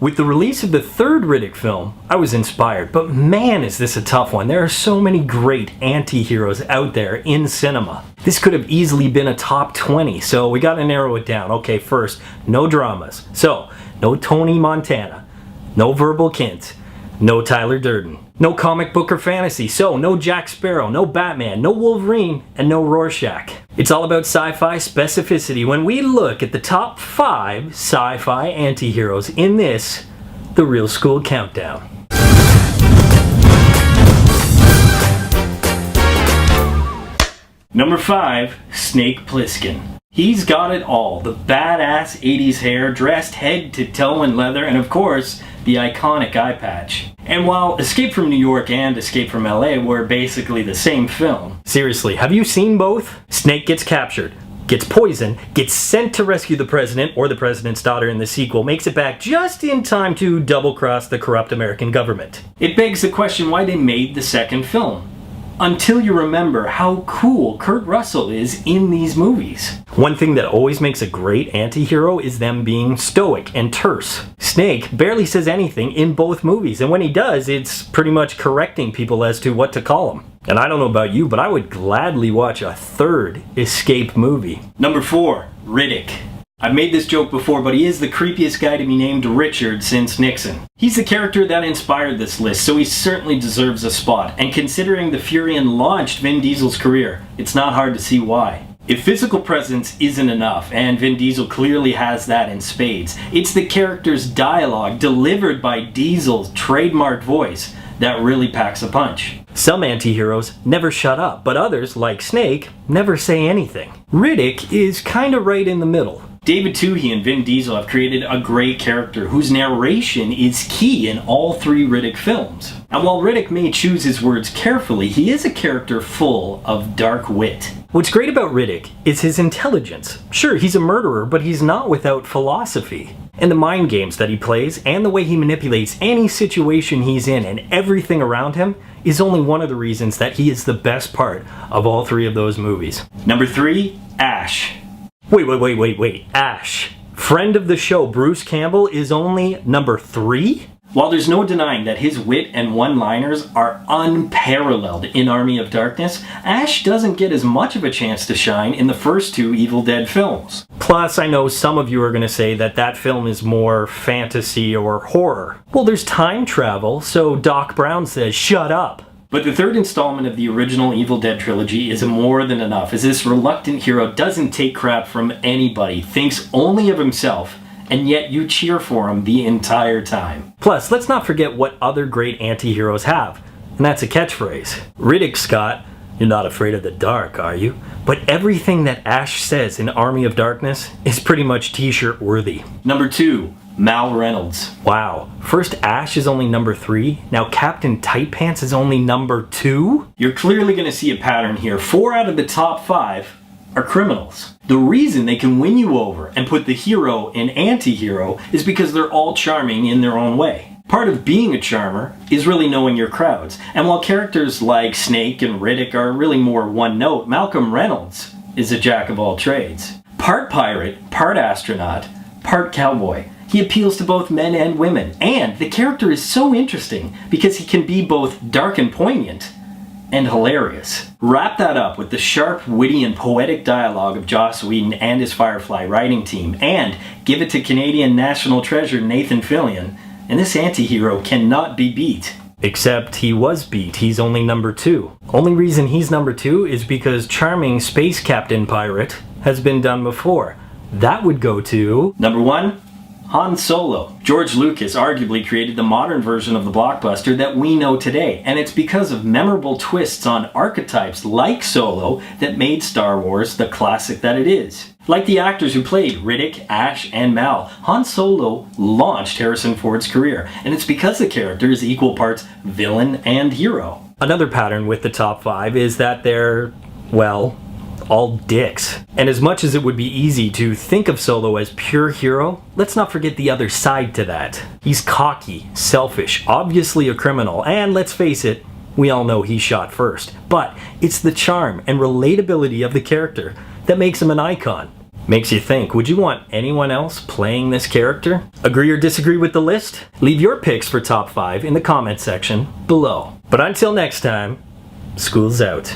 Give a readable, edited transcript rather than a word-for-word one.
With the release of the third Riddick film, I was inspired, but man is this a tough one. There are so many great anti-heroes out there in cinema. This could have easily been a top 20, so we gotta narrow it down. Okay, first, no dramas. So, no Tony Montana, no Verbal Kint, no Tyler Durden, no comic book or fantasy, so no Jack Sparrow, no Batman, no Wolverine, and no Rorschach. It's all about sci-fi specificity when we look at the top 5 sci-fi anti-heroes in this, the Real School Countdown. Number 5, Snake Pliskin. He's got it all. The badass 80s hair, dressed head to toe in leather, and of course, the iconic eye patch. And while Escape from New York and Escape from LA were basically the same film, seriously, have you seen both? Snake gets captured, gets poisoned, gets sent to rescue the president or the president's daughter in the sequel, makes it back just in time to double-cross the corrupt American government. It begs the question why they made the second film. Until you remember how cool Kurt Russell is in these movies. One thing that always makes a great anti-hero is them being stoic and terse. Snake barely says anything in both movies, and when he does, it's pretty much correcting people as to what to call him. And I don't know about you, but I would gladly watch a third Escape movie. Number 4, Riddick. I've made this joke before, but he is the creepiest guy to be named Richard since Nixon. He's the character that inspired this list, so he certainly deserves a spot. And considering the Furion launched Vin Diesel's career, it's not hard to see why. If physical presence isn't enough, and Vin Diesel clearly has that in spades, it's the character's dialogue delivered by Diesel's trademark voice that really packs a punch. Some anti-heroes never shut up, but others, like Snake, never say anything. Riddick is kinda right in the middle. David Twohy and Vin Diesel have created a great character whose narration is key in all 3 Riddick films. And while Riddick may choose his words carefully, he is a character full of dark wit. What's great about Riddick is his intelligence. Sure, he's a murderer, but he's not without philosophy. And the mind games that he plays, and the way he manipulates any situation he's in and everything around him, is only one of the reasons that he is the best part of all 3 of those movies. Number 3, Ash. Wait, Ash. Friend of the show Bruce Campbell is only number 3? While there's no denying that his wit and one-liners are unparalleled in Army of Darkness, Ash doesn't get as much of a chance to shine in the first 2 Evil Dead films. Plus, I know some of you are going to say that that film is more fantasy or horror. Well, there's time travel, so Doc Brown says, shut up. But the 3rd installment of the original Evil Dead trilogy is more than enough, as this reluctant hero doesn't take crap from anybody, thinks only of himself, and yet you cheer for him the entire time. Plus, let's not forget what other great anti-heroes have, and that's a catchphrase. Riddick Scott, you're not afraid of the dark, are you? But everything that Ash says in Army of Darkness is pretty much t-shirt worthy. Number 2, Mal Reynolds. Wow, first Ash is only number 3, now Captain Tight Pants is only number 2? You're clearly going to see a pattern here. 4 out of the top 5 are criminals. The reason they can win you over and put the hero in anti-hero is because they're all charming in their own way. Part of being a charmer is really knowing your crowds. And while characters like Snake and Riddick are really more one note, Malcolm Reynolds is a jack of all trades. Part pirate, part astronaut, part cowboy. He appeals to both men and women. And the character is so interesting because he can be both dark and poignant and hilarious. Wrap that up with the sharp, witty, and poetic dialogue of Joss Whedon and his Firefly writing team, and give it to Canadian national treasure Nathan Fillion, and this anti-hero cannot be beat. Except he was beat. He's only number 2. Only reason he's number 2 is because charming Space Captain Pirate has been done before. That would go to... Number 1, Han Solo. George Lucas arguably created the modern version of the blockbuster that we know today, and it's because of memorable twists on archetypes like Solo that made Star Wars the classic that it is. Like the actors who played Riddick, Ash, and Mal, Han Solo launched Harrison Ford's career, and it's because the character is equal parts villain and hero. Another pattern with the top 5 is that they're, well, all dicks. And as much as it would be easy to think of Solo as pure hero, let's not forget the other side to that. He's cocky, selfish, obviously a criminal, and let's face it, we all know he shot first. But it's the charm and relatability of the character that makes him an icon. Makes you think, would you want anyone else playing this character? Agree or disagree with the list? Leave your picks for top 5 in the comment section below. But until next time, school's out.